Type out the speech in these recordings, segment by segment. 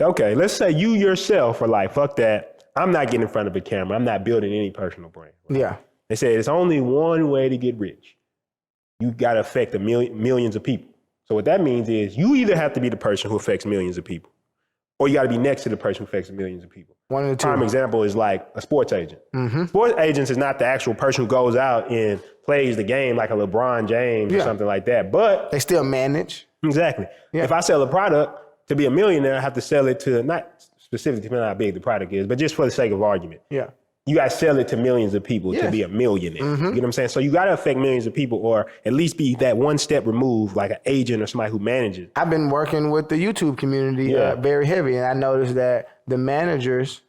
Okay, let's say you yourself are like, fuck that. I'm not getting in front of a camera. I'm not building any personal brand. Right? Yeah. They say it's only one way to get rich. You got to affect millions of people. So what that means is you either have to be the person who affects millions of people, or you got to be next to the person who affects millions of people. One of the two. Prime example is like a sports agent. Sports agents is not the actual person who goes out and plays the game like a LeBron James or something like that. But they still manage. Exactly. Yeah. If I sell a product to be a millionaire, I have to sell it to, not specifically depending on how big the product is, but just for the sake of argument. Yeah. You got to sell it to millions of people to be a millionaire. You know what I'm saying? So you got to affect millions of people, or at least be that one step removed, like an agent or somebody who manages. I've been working with the YouTube community very heavy, and I noticed that the managers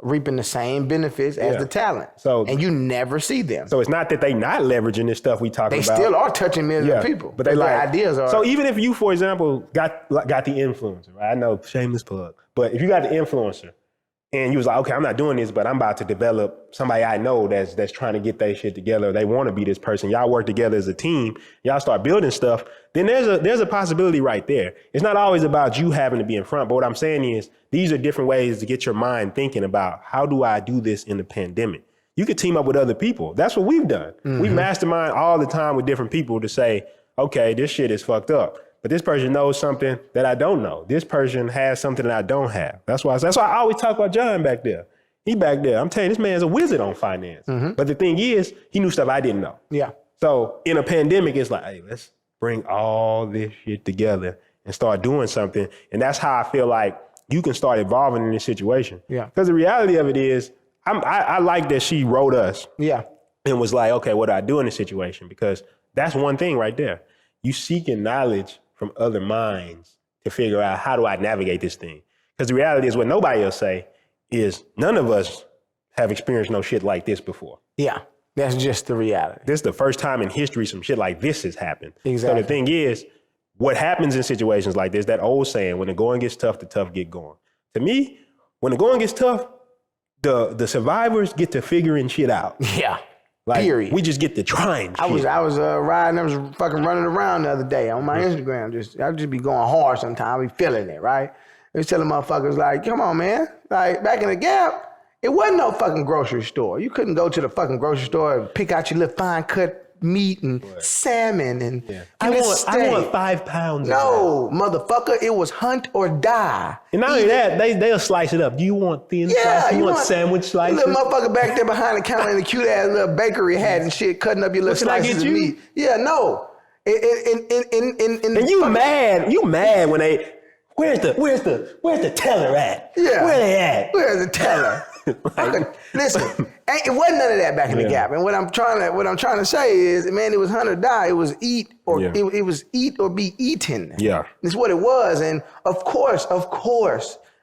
reaping the same benefits as the talent. And you never see them. So it's not that they not leveraging this stuff we talking about. They still are touching millions of people. But they like, ideas are. So even if you, for example, got the influencer, right? I know, shameless plug. But if you got the influencer, and you was like, okay, I'm not doing this, but I'm about to develop somebody I know that's trying to get their shit together. They want to be this person. Y'all work together as a team. Y'all start building stuff. Then there's a possibility right there. It's not always about you having to be in front. But what I'm saying is these are different ways to get your mind thinking about how do I do this in the pandemic? You could team up with other people. That's what we've done. We mastermind all the time with different people to say, okay, this shit is fucked up. But this person knows something that I don't know. This person has something that I don't have. That's why I always talk about John back there. He back there. I'm telling you, this man's a wizard on finance. But the thing is, he knew stuff I didn't know. Yeah. So in a pandemic, it's like, hey, let's bring all this shit together and start doing something. And that's how I feel like you can start evolving in this situation. Yeah. Because the reality of it is, I like that she wrote us. Yeah. And was like, okay, what do I do in this situation? Because that's one thing right there. You seeking knowledge from other minds to figure out how do I navigate this thing. Because the reality is what nobody else say is none of us have experienced no shit like this before. Yeah, that's just the reality. This is the first time in history some shit like this has happened. Exactly. So the thing is, what happens in situations like this, that old saying, when the going gets tough, the tough get going. To me, when the going gets tough, the survivors get to figuring shit out. Yeah. Like, period. We just get to trying shit. I was riding, I was fucking running around the other day on my Instagram. I just be going hard sometimes. I be feeling it, right? I was telling motherfuckers like, come on, man. Like back in the Gap, it wasn't no fucking grocery store. You couldn't go to the fucking grocery store and pick out your little fine cut meat and salmon and I want 5 pounds. No, motherfucker, it was hunt or die. And not only that, they'll slice it up. Do you want thin slices? You want sandwich slices? Little motherfucker back there behind the counter in the cute ass little bakery hat and shit, cutting up your little slices of meat. Yeah, no. And you mad when they, where's the teller at? Yeah. Where they at? Where's the teller? Listen, it wasn't none of that back in the Gap. And what I'm trying to say is, man, it was hunt or die. It was eat or it was eat or be eaten. Yeah, that's what it was. And of course,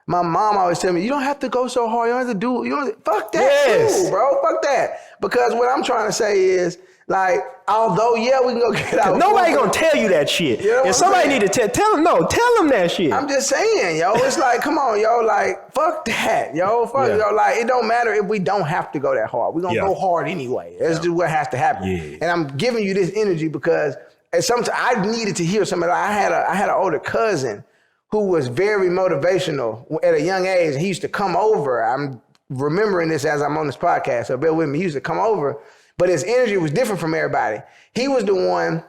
my mom always tell me, you don't have to go so hard. You don't have to do. Fuck that, too, bro. Fuck that. Because what I'm trying to say is, like, although, we can go get out. Nobody gonna tell you that shit. You know and somebody need to tell them that shit. I'm just saying, yo, it's like, come on, yo, like, fuck that, yo, yo, like, it don't matter if we don't have to go that hard. We're gonna go hard anyway. That's just what has to happen. Yeah. And I'm giving you this energy because sometimes I needed to hear something. I had an older cousin who was very motivational at a young age. He used to come over. I'm remembering this as I'm on this podcast, so bear with me. He used to come over. But his energy was different from everybody. He was the one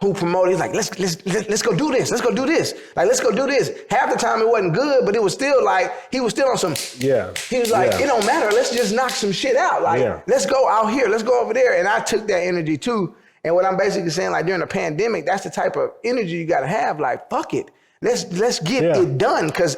who promoted. He's like, let's go do this. Let's go do this. Like, let's go do this. Half the time it wasn't good, but it was still like, he was still on some. Yeah. He was like, it don't matter. Let's just knock some shit out. Like, let's go out here. Let's go over there. And I took that energy too. And what I'm basically saying, like during the pandemic, that's the type of energy you got to have. Like, fuck it. Let's get it done. Because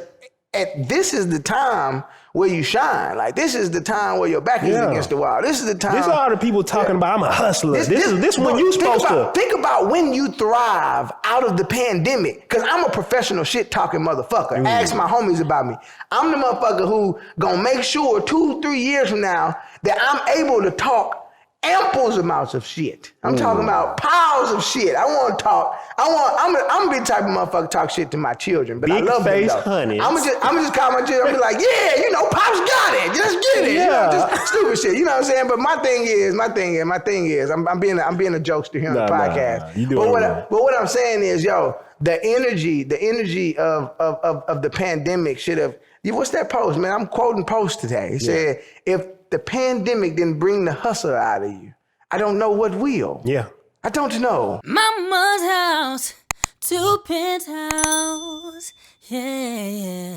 this is the time where you shine. Like, this is the time where your back is against the wall. This is the time. This is all the people talking about, I'm a hustler. This when you supposed to. Think about when you thrive out of the pandemic. Because I'm a professional shit talking motherfucker. Ask my homies about me. I'm the motherfucker who gonna make sure 2-3 years from now that I'm able to talk ample amounts of shit. I'm talking about piles of shit. I want to talk. I'm gonna be the type of motherfucker talk shit to my children, but Big I love face them though. honey. I'm just call my children. I'm be like, yeah, you know, Pops got it. Just get it. Yeah. You know, just stupid shit. You know what I'm saying? But my thing is, I'm being a jokester here on the podcast. You doing but what I'm saying is, yo, the energy of the pandemic should have. What's that post, man? I'm quoting post today. It said, if the pandemic didn't bring the hustle out of you, I don't know what will. Yeah. I don't know. Mama's house, 2 penthouse, yeah.